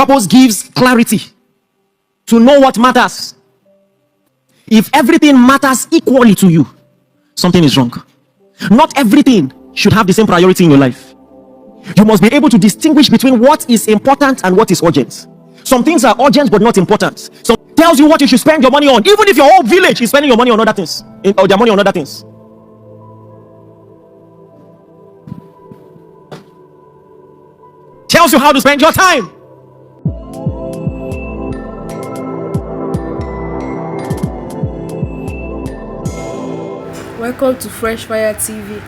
Purpose gives clarity to know what matters. If everything matters equally to you, something is wrong. Not everything should have the same priority in your life. You must be able to distinguish between what is important and what is urgent. Some things are urgent but not important. So it tells you what you should spend your money on, even if your whole village is spending your money on other things, or their money on other things. Tells you how to spend your time. Welcome to Fresh Fire TV.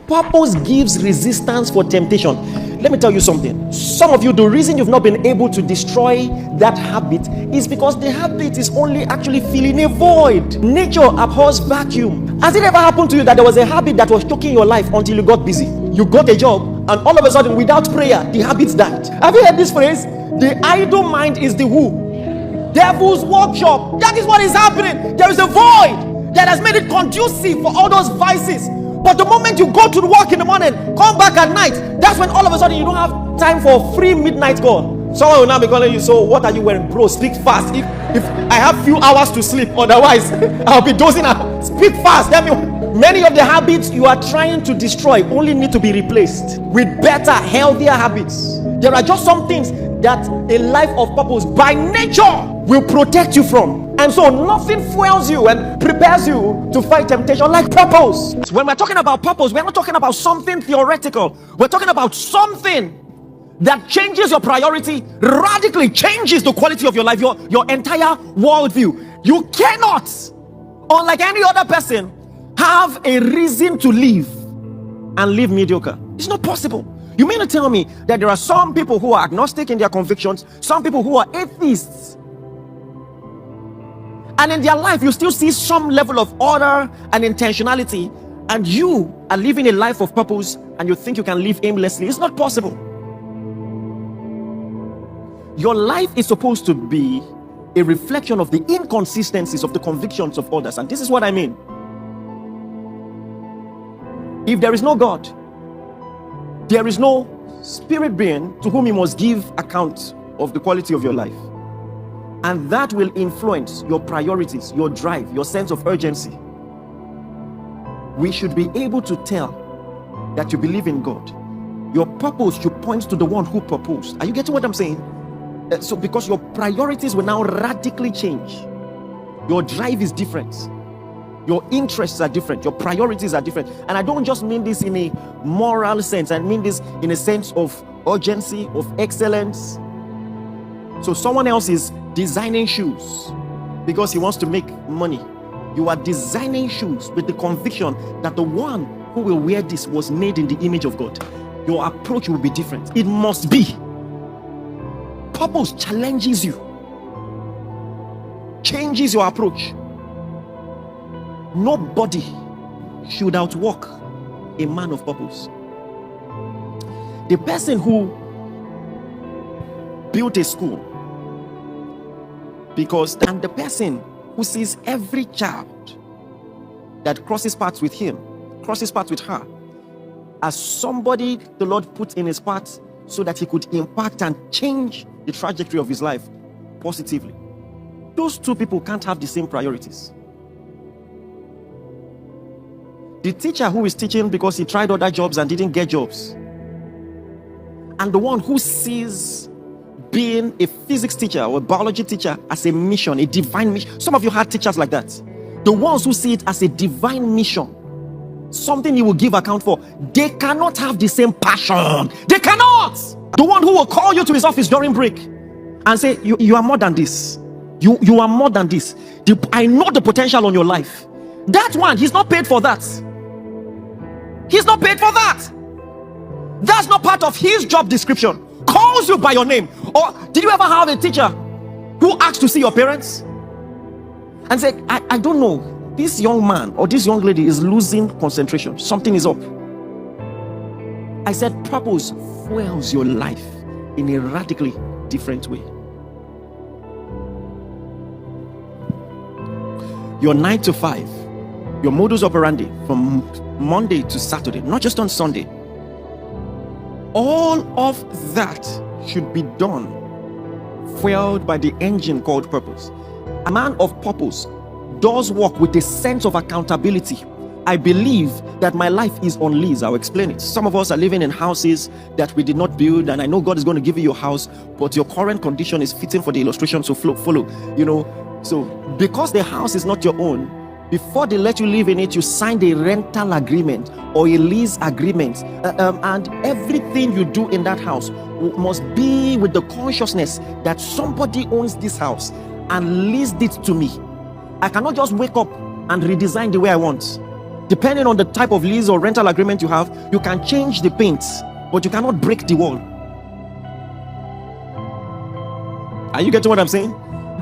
Purpose gives resistance for temptation. Let me tell you something. Some of you, the reason you've not been able to destroy that habit is because the habit is only actually filling a void. Nature abhors vacuum. Has it ever happened to you that there was a habit that was choking your life until you got busy? You got a job and all of a sudden, without prayer, the habits died. Have you heard this phrase? The idle mind is the who? Devil's workshop. That is what is happening. There is a void that has made it conducive for all those vices. But the moment you go to work in the morning, come back at night, that's when all of a sudden you don't have time for free midnight call. Someone will now be calling you, so what are you wearing? Bro, speak fast. If I have few hours to sleep, otherwise I'll be dozing out. Speak fast. Many of the habits you are trying to destroy only need to be replaced with better, healthier habits. There are just some things that a life of purpose by nature will protect you from. And so nothing fuels you and prepares you to fight temptation like purpose. When we're talking about purpose, we're not talking about something theoretical. We're talking about something that changes your priority, radically changes the quality of your life, your entire worldview. You cannot, unlike any other person, have a reason to live and live mediocre. It's not possible. You mean to tell me that there are some people who are agnostic in their convictions, some people who are atheists, and in their life you still see some level of order and intentionality, and you are living a life of purpose and you think you can live aimlessly? It's not possible. Your life is supposed to be a reflection of the inconsistencies of the convictions of others, and this is what I mean. If there is no God, there is no spirit being to whom you must give account of the quality of your life. And that will influence your priorities, your drive, your sense of urgency. We should be able to tell that you believe in God. Your purpose should point to the one who proposed. Are you getting what I'm saying? So because your priorities will now radically change. Your drive is different. Your interests are different. Your priorities are different. And I don't just mean this in a moral sense. I mean this in a sense of urgency, of excellence. So someone else is designing shoes because he wants to make money. You are designing shoes with the conviction that the one who will wear this was made in the image of God. Your approach will be different. It must be. Purpose challenges you, changes your approach. Nobody should outwork a man of purpose. The person who built a school, and the person who sees every child that crosses paths with him, crosses paths with her, as somebody the Lord put in his path so that he could impact and change the trajectory of his life positively. Those two people can't have the same priorities. The teacher who is teaching because he tried other jobs and didn't get jobs, and the one who sees being a physics teacher or a biology teacher as a mission, a divine mission. Some of you had teachers like that. The ones who see it as a divine mission, something you will give account for, they cannot have the same passion. They cannot. The one who will call you to his office during break and say, you are more than this. You are more than this. I know the potential on your life. That one, he's not paid for that. He's not paid for that. That's not part of his job description. Calls you by your name. Or did you ever have a teacher who asked to see your parents and said, I don't know, this young man or this young lady is losing concentration, something is up? I said purpose fuels your life in a radically different way. Your 9 to 5, your modus operandi from Monday to Saturday, not just on Sunday, all of that should be done fueled by the engine called purpose. A man of purpose does work with a sense of accountability. I believe that my life is on lease. I'll explain it. Some of us are living in houses that we did not build, and I know God is going to give you your house, but your current condition is fitting for the illustration to follow. So because the house is not your own, before they let you live in it, you signed a rental agreement or a lease agreement, and everything you do in that house must be with the consciousness that somebody owns this house and leased it to me. I cannot just wake up and redesign the way I want. Depending on the type of lease or rental agreement you have, you can change the paints, but you cannot break the wall. Are you getting what I'm saying?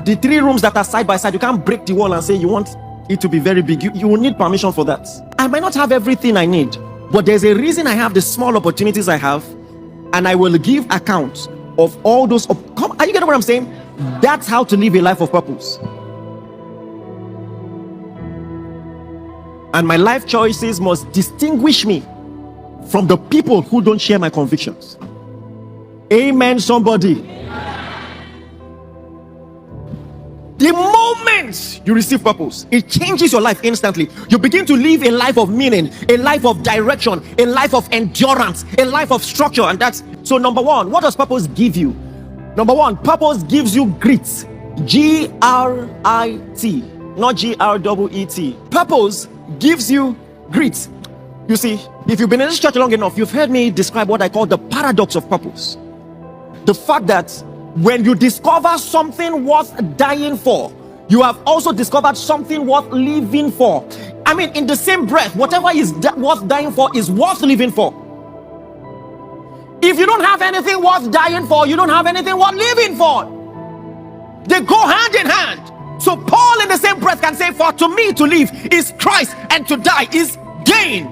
The 3 rooms that are side by side, you can't break the wall and say you want it to be very big. You will need permission for that. I might not have everything I need, but there's a reason I have the small opportunities I have, and I will give account of all those. Are you getting what I'm saying? That's how to live a life of purpose. And my life choices must distinguish me from the people who don't share my convictions. Amen, somebody. The moment you receive purpose, it changes your life instantly. You begin to live a life of meaning, a life of direction, a life of endurance, a life of structure. And that's so. Number one, what does purpose give you? Number one, purpose gives you grit. Grit, not GREET. Purpose gives you grit. You see, if you've been in this church long enough, you've heard me describe what I call the paradox of purpose. The fact that when you discover something worth dying for, you have also discovered something worth living for. I mean, in the same breath, whatever is worth dying for is worth living for. If you don't have anything worth dying for, you don't have anything worth living for. They go hand in hand. So Paul in the same breath can say, for to me to live is Christ, and to die is gain.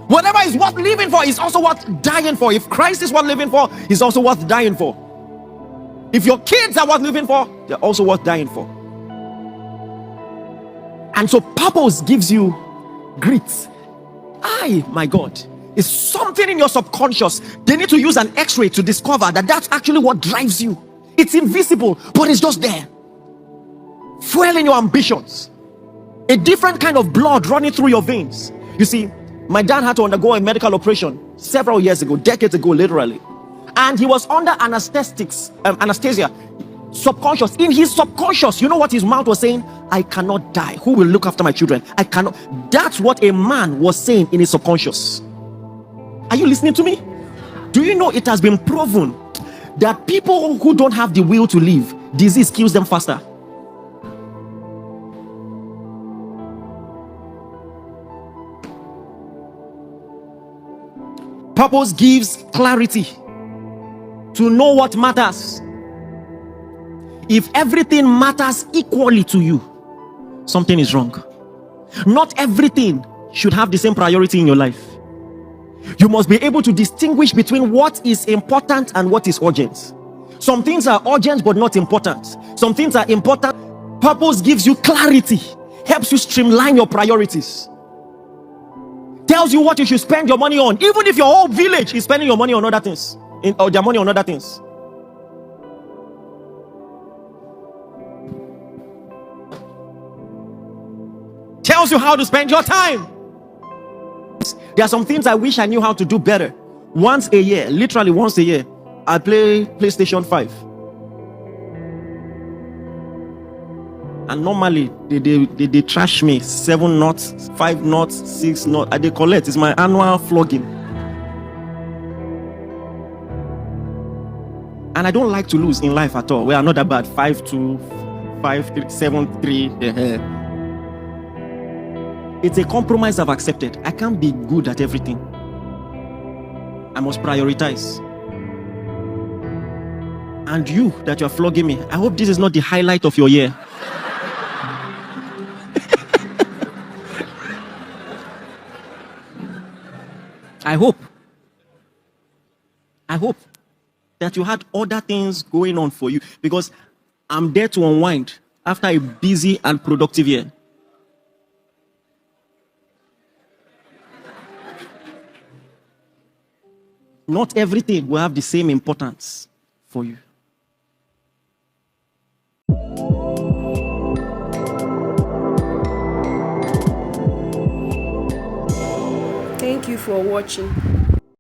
Whatever is worth living for is also worth dying for. If Christ is worth living for, he's also worth dying for. If your kids are worth living for, they're also worth dying for. And so purpose gives you grit. My God, it's something in your subconscious. They need to use an x-ray to discover that that's actually what drives you. It's invisible, but it's just there. Fueling your ambitions. A different kind of blood running through your veins. You see, my dad had to undergo a medical operation several years ago, decades ago, literally. And he was under anesthesia, subconscious. In his subconscious, you know what his mouth was saying? I cannot die. Who will look after my children? I cannot. That's what a man was saying in his subconscious. Are you listening to me? Do you know it has been proven that people who don't have the will to live, disease kills them faster? Purpose gives clarity to know what matters. If everything matters equally to you, something is wrong. Not everything should have the same priority in your life. You must be able to distinguish between what is important and what is urgent. Some things are urgent but not important. Some things are important. Purpose gives you clarity, helps you streamline your priorities, tells you what you should spend your money on, even if your whole village is spending your money on other things, or their money on other things. Tells you how to spend your time. There are some things I wish I knew how to do better. Once a year, literally once a year, I play PlayStation 5. And normally they trash me 7 knots, 5 knots, 6 knots. They collect. It's my annual flogging. And I don't like to lose in life at all. We are not that bad. 5-2, 5-3, 7-3. It's a compromise I've accepted. I can't be good at everything. I must prioritize. And you that you're flogging me, I hope this is not the highlight of your year. I hope that you had other things going on for you, because I'm there to unwind after a busy and productive year. Not everything will have the same importance for you. Thank you for watching.